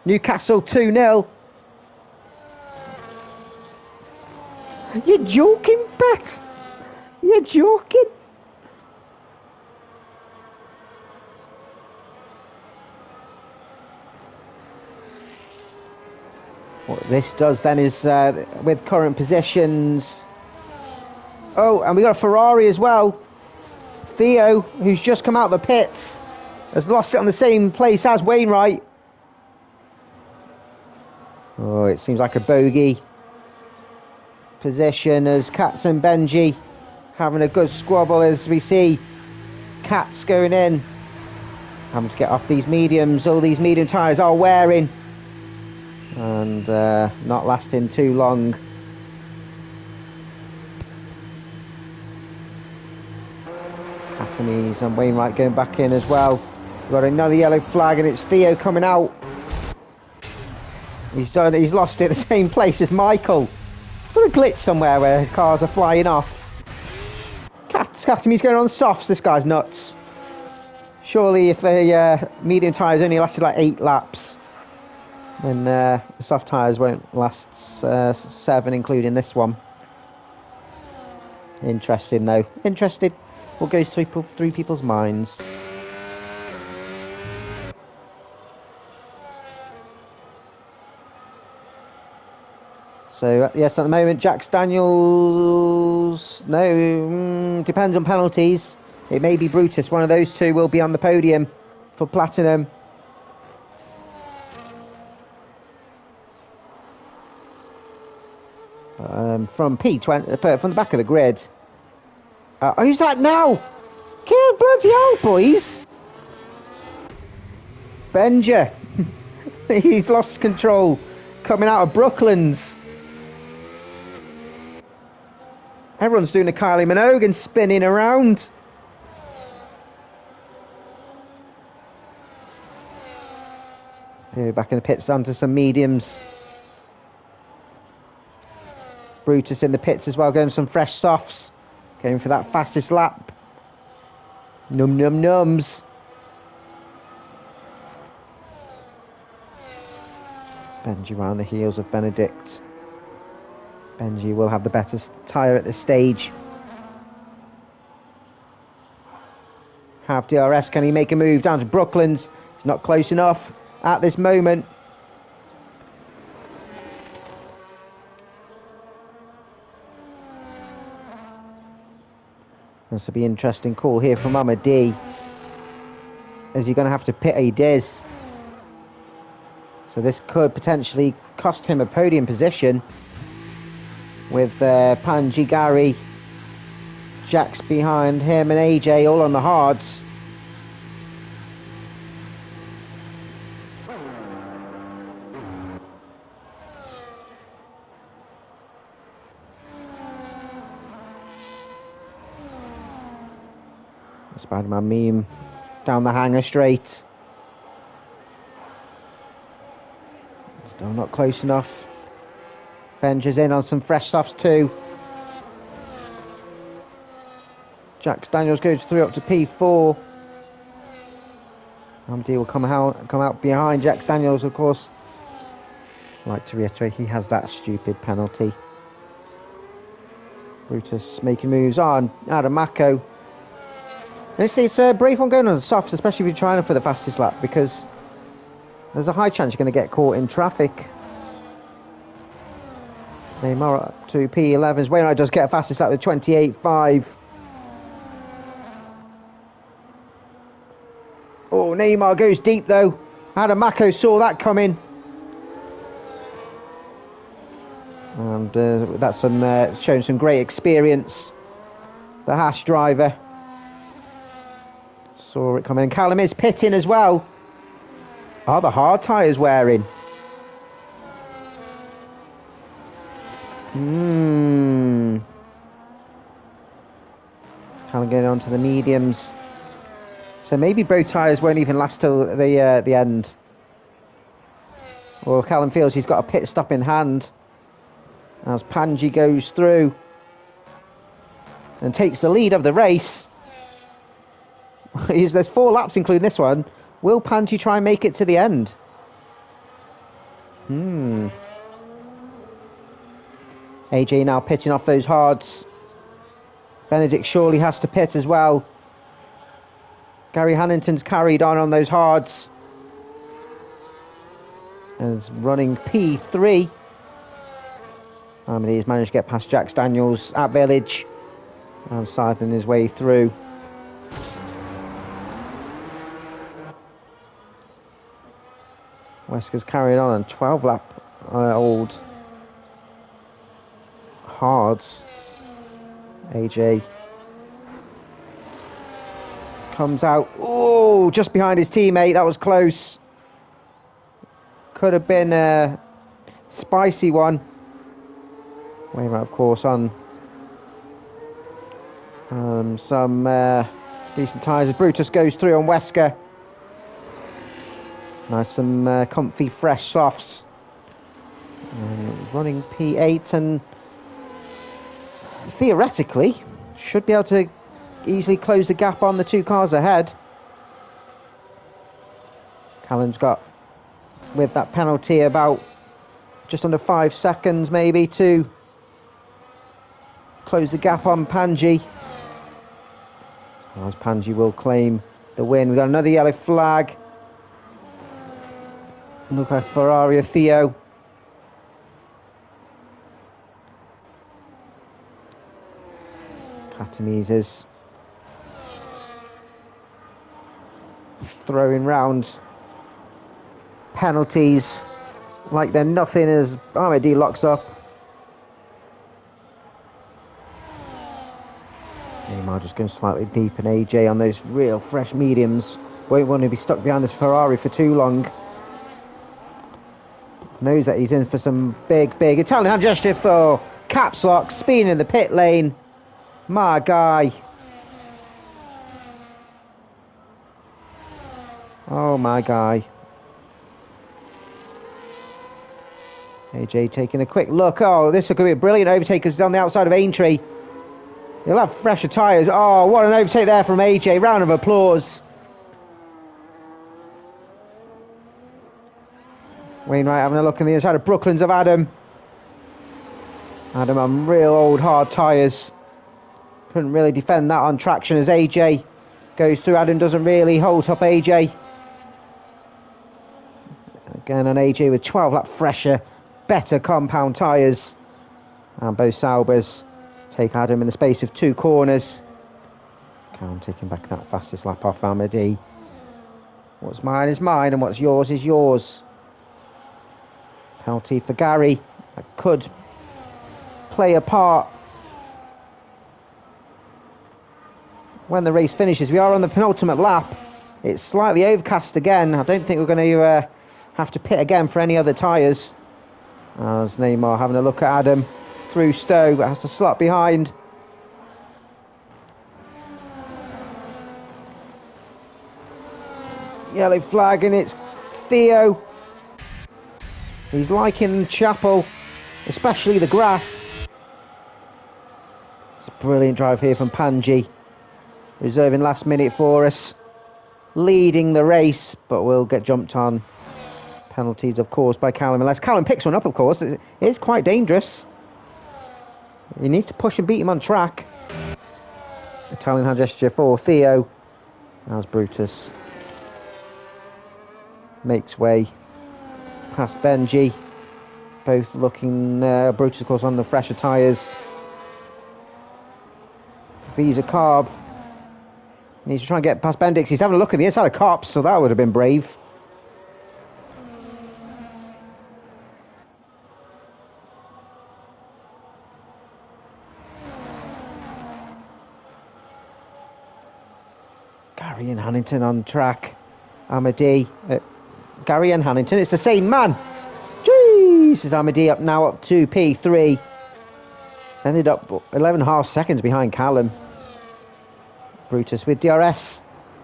Newcastle 2-0. You're joking, Bet? You're joking? What this does then is, with current positions... Oh, and we got a Ferrari as well. Theo, who's just come out of the pits, has lost it on the same place as Wainwright. Oh, it seems like a bogey position as Katz and Benji having a good squabble as we see Katz going in. Having to get off these mediums. All these medium tyres are wearing. And not lasting too long. Atomies and Wainwright going back in as well. We've got another yellow flag and it's Theo coming out. He's lost it at the same place as Michael. Is there a glitch somewhere where cars are flying off? Atomies going on the softs. This guy's nuts. Surely if the medium tyres only lasted like 8 laps, then the soft tyres won't last 7, including this one. Interesting though. Interesting. What goes through people's minds? So yes, at the moment, Jax Daniels. No, depends on penalties. It may be Brutus. One of those two will be on the podium for platinum. From P20, from the back of the grid. Who's that now? Kill bloody hell, boys! Benja. He's lost control. Coming out of Brooklands. Everyone's doing a Kylie Minogue and spinning around. So back in the pits onto some mediums. Brutus in the pits as well, going some fresh softs. Going for that fastest lap. Num num nums. Benji around the heels of Benedict. Benji will have the better tyre at this stage. Have DRS, can he make a move down to Brooklands? He's not close enough at this moment. This will be an interesting call here from Amadi. Is he going to have to pit a Diz? So this could potentially cost him a podium position. With Panji, Gary, Jax behind him and AJ all on the hards. Spider-Man meme down the hanger straight. Still not close enough. Vengers in on some fresh softs too. Jack Daniels goes through up to P4. Amdi will come out behind Jack Daniels, of course. I'd like to reiterate, he has that stupid penalty. Brutus making moves on. Adam Mako. And it's a brave one going on the softs, especially if you're trying for the fastest lap, because there's a high chance you're going to get caught in traffic. Neymar up to P11s. Wainwright does get a fastest lap with 28.5. Oh, Neymar goes deep though. Adam Mako saw that coming. And that's showing some great experience. The Haas driver saw it coming. And Callum is pitting as well. Are the hard tyres wearing? Callum getting onto the mediums. So maybe both tyres won't even last till the end. Or Callum feels he's got a pit stop in hand as Panji goes through and takes the lead of the race. There's 4 laps including this one. Will Panji try and make it to the end? AJ now pitting off those hards. Benedict surely has to pit as well. Gary Hannington's carried on those hards. And is running P3. He's managed to get past Jack Daniels at Village. And scything his way through. Wesker's carrying on 12 lap old hards. AJ comes out. Oh, just behind his teammate. That was close. Could have been a spicy one. Wainwright, of course, on some decent tyres. Brutus goes through on Wesker. Nice, some comfy, fresh softs. Running P8 and theoretically should be able to easily close the gap on the 2 cars ahead. Callum's got, with that penalty, about just under 5 seconds maybe to close the gap on Panji. As Panji will claim the win. We've got another yellow flag. Look at Ferrari of Theo. Katamizes throwing round penalties like they're nothing as Ahmadi locks up. Neymar just going slightly deep, and AJ on those real fresh mediums won't want to be stuck behind this Ferrari for too long. Knows that he's in for some big Italian hand gesture for caps lock, speeding in the pit lane. My guy. Oh my guy. AJ taking a quick look. Oh, this could be a brilliant overtake because he's on the outside of Aintree. He'll have fresher tyres. Oh, what an overtake there from AJ. Round of applause. Wainwright having a look on the inside of Brooklyn's of Adam. Adam on real old hard tyres. Couldn't really defend that on traction as AJ goes through. Adam doesn't really hold up AJ. Again on AJ with 12 lap fresher, better compound tyres. And both Saubers take Adam in the space of 2 corners. Callum taking back that fastest lap off Ahmadi. What's mine is mine and what's yours is yours. Penalty for Gary. That could play a part when the race finishes. We are on the penultimate lap. It's slightly overcast again. I don't think we're going to have to pit again for any other tyres. As Neymar having a look at Adam through Stowe, but has to slot behind. Yellow flag, and it's Theo. He's liking Chapel, especially the grass. It's a brilliant drive here from Panji, reserving last minute for us, leading the race, but will get jumped on. Penalties, of course, by Callum, unless Callum picks one up, of course. It is quite dangerous. He needs to push and beat him on track. Italian hand gesture for Theo. As Brutus makes way past Benji. Both looking, Brutus, of course, on the fresher tyres. Visa Carb needs to try and get past Bendix. He's having a look at the inside of Cops, so that would have been brave. Gary and Hannington on track. Amadi. Gary and Hannington, it's the same man. Jeez, is Amadi up now up to P3. Ended up 11.5 seconds behind Callum. Brutus with DRS.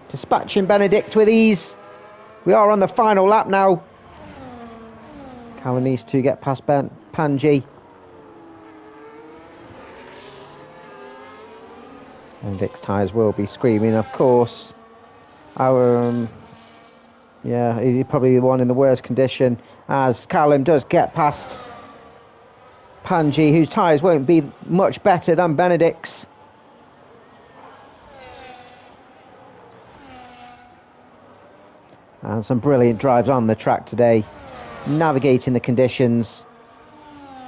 Dispatching Benedict with ease. We are on the final lap now. Callum needs to get past Panji. Benedict's tyres will be screaming, of course. Yeah, he's probably the one in the worst condition, as Callum does get past Panji, whose tyres won't be much better than Benedict's. And some brilliant drives on the track today, navigating the conditions,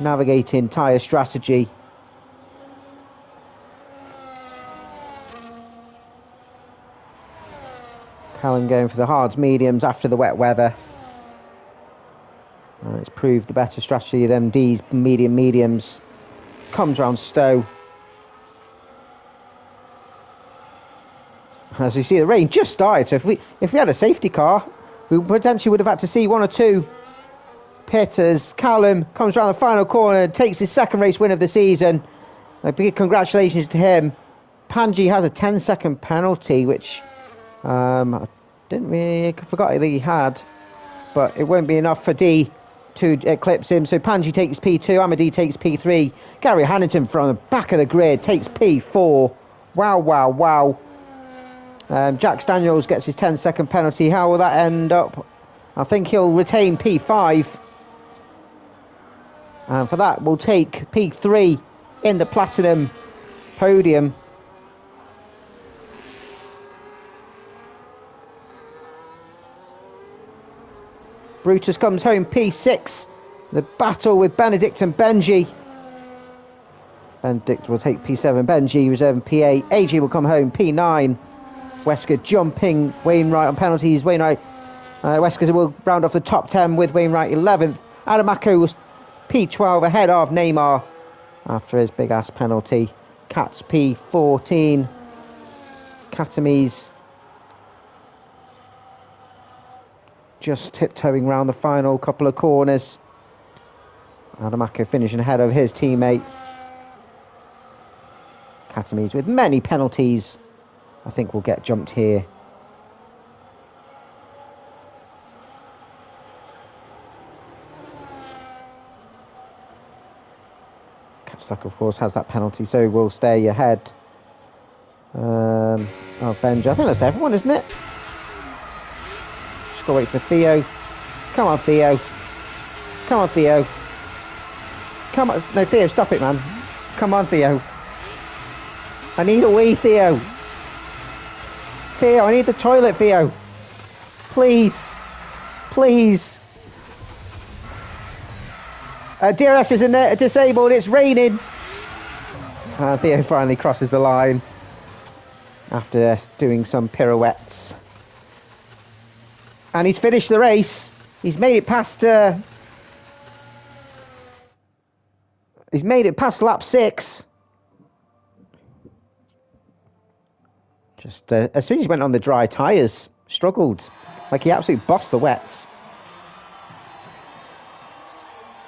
navigating tyre strategy. Callum going for the hards, mediums after the wet weather. And it's proved the better strategy than D's mediums. Comes round Stowe. As you see, the rain just started, so if we had a safety car, we potentially would have had to see one or two pit as Callum comes round the final corner and takes his second race win of the season. A big congratulations to him. Panji has a 10-second penalty, which I forgot that he had, but it won't be enough for D to eclipse him. So Panji takes P2, Amadi takes P3. Gary Hannington from the back of the grid takes P4. Wow, wow, wow. Jack Daniels gets his 10-second penalty. How will that end up? I think he'll retain P5. And for that, we'll take P3 in the platinum podium. Brutus comes home P6. The battle with Benedict and Benji. Benedict will take P7. Benji reserving P8. AG will come home P9. Wesker jumping Wainwright on penalties. Wesker will round off the top 10 with Wainwright 11th. Adamako was P12 ahead of Neymar after his big ass penalty. Katz P14. Katamis just tiptoeing round the final couple of corners. Adamako finishing ahead of his teammate. Katamis with many penalties. I think we'll get jumped here. Capstock, of course, has that penalty, so we'll stay ahead. Benji. I think that's everyone, isn't it? Just gotta wait for Theo. Come on, Theo. Come on, Theo. Come on. No, Theo, stop it, man. Come on, Theo. I need a wee, Theo. Theo, I need the toilet, Theo. Please. Please. DRS is disabled. It's raining. Theo finally crosses the line after doing some pirouettes. And he's finished the race. He's made it past... he's made it past lap 6. Just as soon as he went on the dry tyres, struggled. Like he absolutely bossed the wets.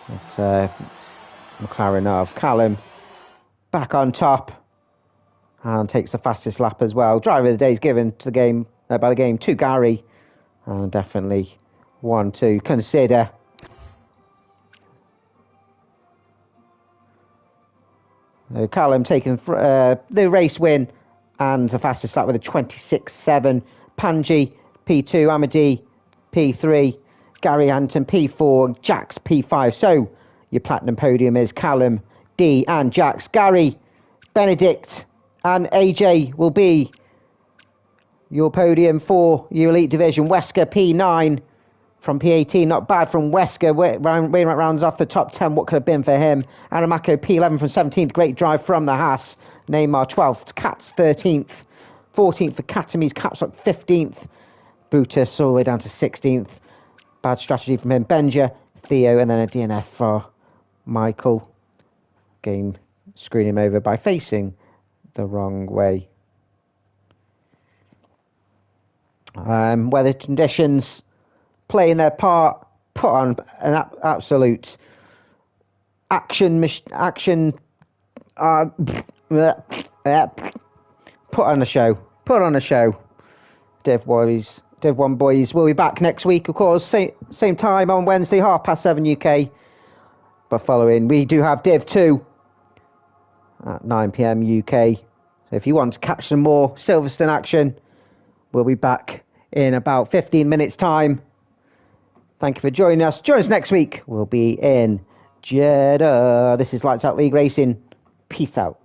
But McLaren of Callum back on top and takes the fastest lap as well. Driver of the day is given to the game by the game to Gary. And definitely one to consider. Callum taking the race win and the fastest lap with a 26.7. Panji P2, Amadi P3, Gary Anton P4, Jax P5. So your platinum podium is Callum, D and Jax. Gary, Benedict and AJ will be your podium for your Elite Division. Wesker P9 from P18, not bad from Wesker. Wainwright rounds off the top 10. What could have been for him? Aramako P11 from 17th. Great drive from the Haas. Neymar 12th. Katz 13th. 14th for Katamis. Capslock 15th. Butas all the way down to 16th. Bad strategy from him. Benja, Theo, and then a DNF for Michael. Game screwing him over by facing the wrong way. Weather conditions playing their part, put on an absolute action, put on a show. Div 1 boys will be back next week, of course, same time on Wednesday, 7:30 UK. But following, we do have Div 2 at 9 PM UK. So if you want to catch some more Silverstone action, we'll be back in about 15 minutes time. Thank you for joining us. Join us next week. We'll be in Jeddah. This is Lights Out League Racing. Peace out.